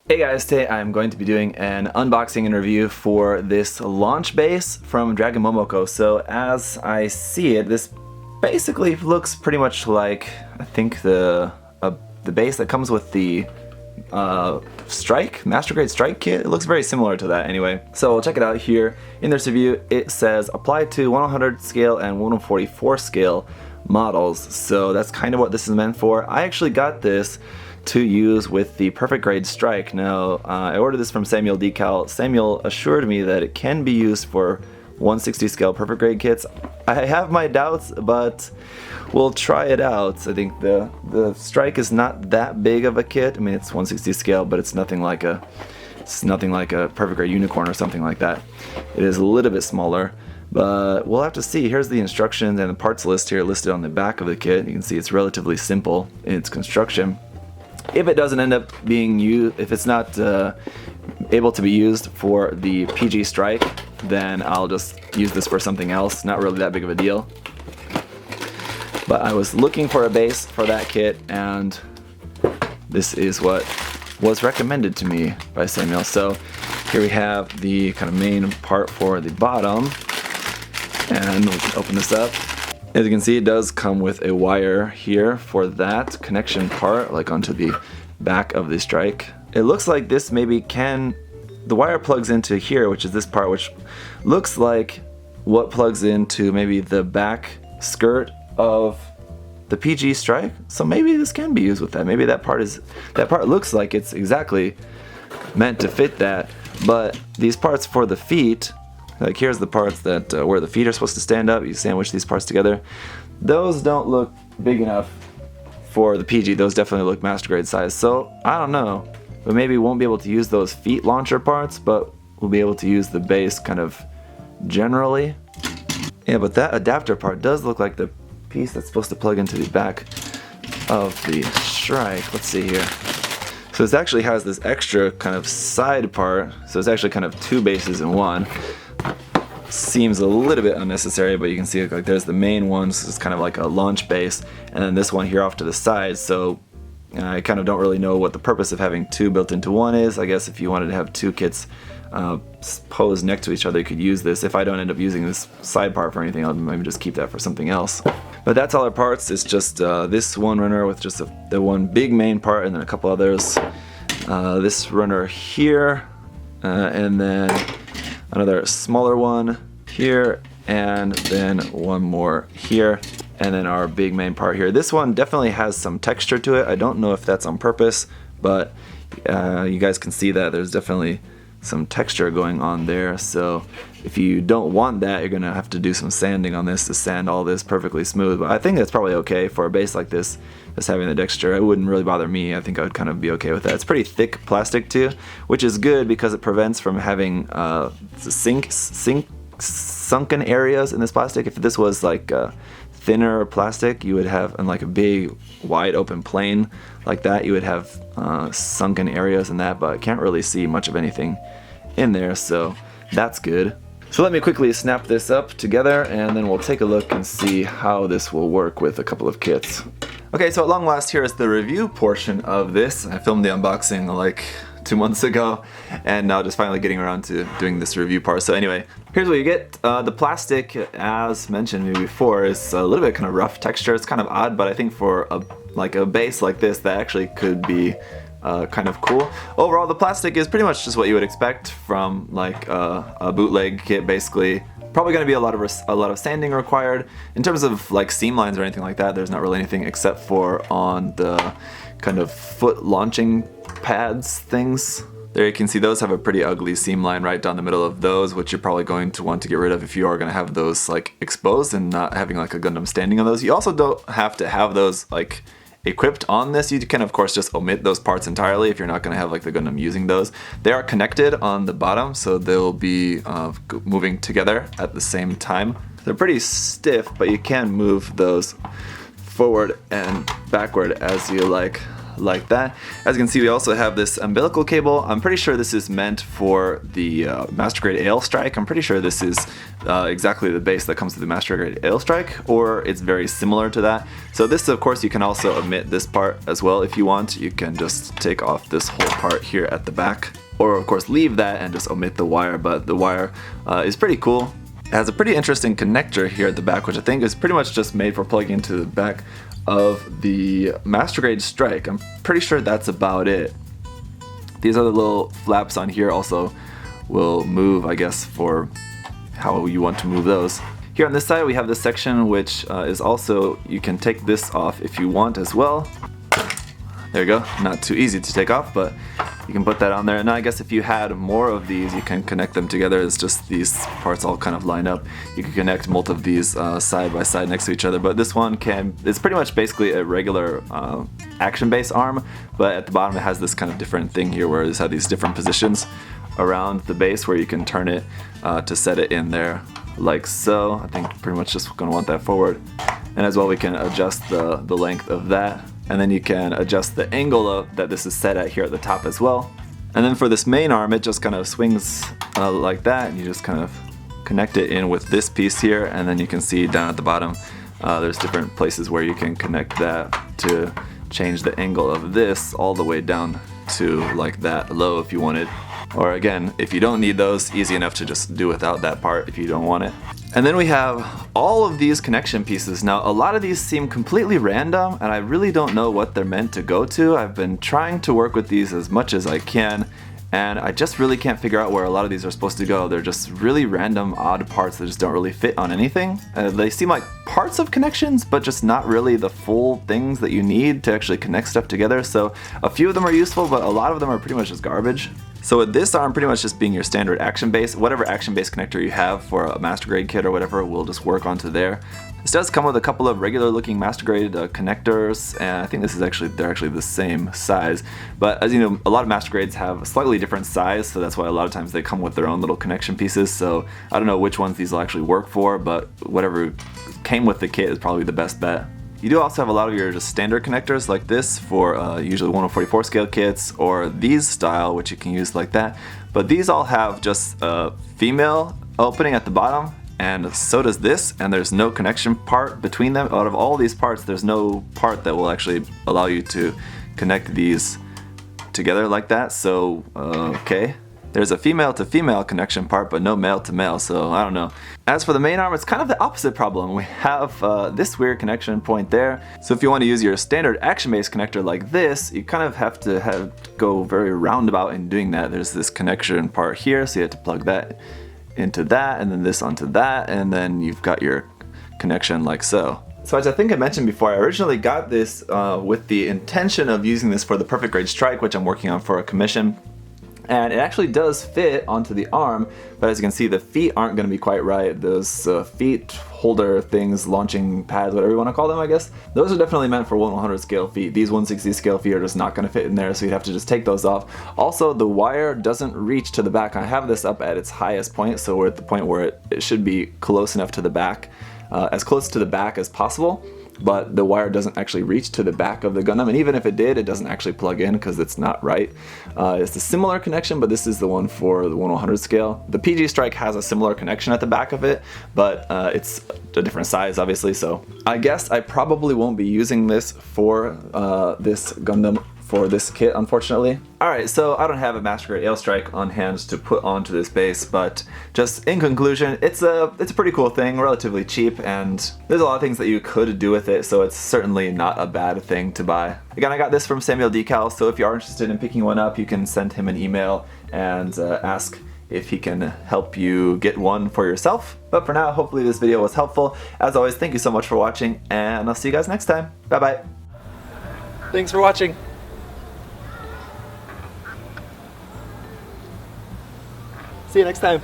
Hey guys, today I'm going to be doing an unboxing and review for this launch base from Dragon Momoko. So as I see it, this basically looks pretty much like, I think the base that comes with the Master Grade Strike kit. It looks very similar to that anyway. So check it out here. In this review it says apply to 100 scale and 144 scale models. So that's kind of what this is meant for. I actually got this to use with the Perfect Grade Strike. Now, I ordered this from Samuel Decal. Samuel assured me that it can be used for 160 scale Perfect Grade kits. I have my doubts, but we'll try it out. I think the Strike is not that big of a kit. I mean, it's 160 scale, but it's nothing like a Perfect Grade Unicorn or something like that. It is a little bit smaller, but we'll have to see. Here's the instructions and the parts list here listed on the back of the kit. You can see it's relatively simple in its construction. If it doesn't end up being used, if it's not able to be used for the PG Strike, then I'll just use this for something else. Not really that big of a deal. But I was looking for a base for that kit, and this is what was recommended to me by Samuel. So here we have the kind of main part for the bottom, and we can open this up. As you can see, it does come with a wire here for that connection part, like onto the back of the Strike. It looks like this maybe the wire plugs into here, which is this part, which looks like what plugs into maybe the back skirt of the PG Strike. So maybe this can be used with that. Maybe that part looks like it's exactly meant to fit that, but these parts for the feet, like here's the parts that where the feet are supposed to stand up. You sandwich these parts together. Those don't look big enough for the PG. Those definitely look Master Grade size. So I don't know, but maybe we won't be able to use those feet launcher parts, but we'll be able to use the base kind of generally. Yeah, but that adapter part does look like the piece that's supposed to plug into the back of the Strike. Let's see here. So this actually has this extra kind of side part. So it's actually kind of two bases in one. Seems a little bit unnecessary, but you can see like there's the main one, so it's kind of like a launch base, and then this one here off to the side. So I kind of don't really know what the purpose of having two built into one is. I guess if you wanted to have two kits posed next to each other, you could use this. If I don't end up using this side part for anything, I'll maybe just keep that for something else. But that's all our parts. It's just this one runner with just the one big main part, and then a couple others. This runner here, and then another smaller one here, and then one more here, and then our big main part here. This one definitely has some texture to it. I don't know if that's on purpose, but you guys can see that there's definitely some texture going on there. So if you don't want that, you're gonna have to do some sanding on this to sand all this perfectly smooth. But I think that's probably okay for a base like this that's having the texture. It wouldn't really bother me. I think I would kind of be okay with that. It's pretty thick plastic too, which is good because it prevents from having sunken areas in this plastic. If this was like thinner plastic, you would have, in like a big wide open plane like that, you would have sunken areas in that, but I can't really see much of anything in there, so that's good. So let me quickly snap this up together, and then we'll take a look and see how this will work with a couple of kits. Okay, so at long last, here is the review portion of this. I filmed the unboxing like 2 months ago, and now just finally getting around to doing this review part. So anyway, here's what you get. The plastic, as mentioned before, is a little bit kind of rough texture. It's kind of odd, but I think for a base like this, that actually could be kind of cool. Overall, the plastic is pretty much just what you would expect from like a bootleg kit, basically. Probably going to be a lot of sanding required. In terms of like seam lines or anything like that, there's not really anything except for on the kind of foot launching pads things. There you can see those have a pretty ugly seam line right down the middle of those, which you're probably going to want to get rid of if you are going to have those like exposed and not having like a Gundam standing on those. You also don't have to have those like equipped on this. You can of course just omit those parts entirely if you're not going to have like the Gundam using those. They are connected on the bottom, so they'll be moving together at the same time. They're pretty stiff, but you can move those forward and backward as you like like that. As you can see, we also have this umbilical cable. I'm pretty sure this is meant for the Master Grade Ale Strike. I'm pretty sure this is exactly the base that comes with the Master Grade Ale Strike, or it's very similar to that. So this, of course, you can also omit this part as well if you want. You can just take off this whole part here at the back, or of course leave that and just omit the wire, but the wire is pretty cool. It has a pretty interesting connector here at the back, which I think is pretty much just made for plugging into the back of the Master Grade Strike. I'm pretty sure that's about it. These other little flaps on here also will move, I guess, for how you want to move those. Here on this side we have this section which is also, you can take this off if you want as well. There you go, not too easy to take off, but you can put that on there. And I guess if you had more of these, you can connect them together. It's just these parts all kind of line up. You can connect multiple of these side by side next to each other, but this one it's pretty much basically a regular action base arm, but at the bottom it has this kind of different thing here where it's had these different positions around the base where you can turn it to set it in there like so. I think pretty much just gonna want that forward. And as well, we can adjust the length of that. And then you can adjust the angle that this is set at here at the top as well. And then for this main arm, it just kind of swings like that, and you just kind of connect it in with this piece here, and then you can see down at the bottom there's different places where you can connect that to change the angle of this all the way down to like that low if you wanted. Or again, if you don't need those, easy enough to just do without that part if you don't want it. And then we have all of these connection pieces. Now, a lot of these seem completely random, and I really don't know what they're meant to go to. I've been trying to work with these as much as I can, and I just really can't figure out where a lot of these are supposed to go. They're just really random, odd parts that just don't really fit on anything. They seem like parts of connections, but just not really the full things that you need to actually connect stuff together. So a few of them are useful, but a lot of them are pretty much just garbage. So with this arm pretty much just being your standard action base, whatever action base connector you have for a Master Grade kit or whatever will just work onto there. This does come with a couple of regular looking Master Grade connectors, and I think this is they're actually the same size. But as you know, a lot of Master Grades have a slightly different size, so that's why a lot of times they come with their own little connection pieces. So I don't know which ones these will actually work for, but whatever came with the kit is probably the best bet. You do also have a lot of your just standard connectors like this for usually 1/144 scale kits, or these style, which you can use like that. But these all have just a female opening at the bottom, and so does this, and there's no connection part between them. Out of all these parts, there's no part that will actually allow you to connect these together like that. So, okay. There's a female to female connection part, but no male to male, so I don't know. As for the main arm, it's kind of the opposite problem. We have this weird connection point there. So if you want to use your standard action-based connector like this, you kind of have to go very roundabout in doing that. There's this connection part here, so you have to plug that into that, and then this onto that, and then you've got your connection like so. So as I think I mentioned before, I originally got this with the intention of using this for the Perfect Grade Strike, which I'm working on for a commission. And it actually does fit onto the arm, but as you can see, the feet aren't going to be quite right. Those feet holder things, launching pads, whatever you want to call them, I guess. Those are definitely meant for 1/100 scale feet. These 160 scale feet are just not going to fit in there, so you'd have to just take those off. Also, the wire doesn't reach to the back. I have this up at its highest point, so we're at the point where it should be close enough to the back, as close to the back as possible. But the wire doesn't actually reach to the back of the Gundam, and even if it did, it doesn't actually plug in because it's not right. It's a similar connection, but this is the one for the 1/100 scale. The PG Strike has a similar connection at the back of it, but it's a different size, obviously, so I guess I probably won't be using this for this Gundam for this kit, unfortunately. Alright, so I don't have a Master Grade Ale Strike on hand to put onto this base, but just in conclusion, it's a pretty cool thing, relatively cheap, and there's a lot of things that you could do with it, so it's certainly not a bad thing to buy. Again, I got this from Samuel Decal, so if you are interested in picking one up, you can send him an email and ask if he can help you get one for yourself. But for now, hopefully this video was helpful. As always, thank you so much for watching, and I'll see you guys next time. Bye bye. Thanks for watching. See you next time.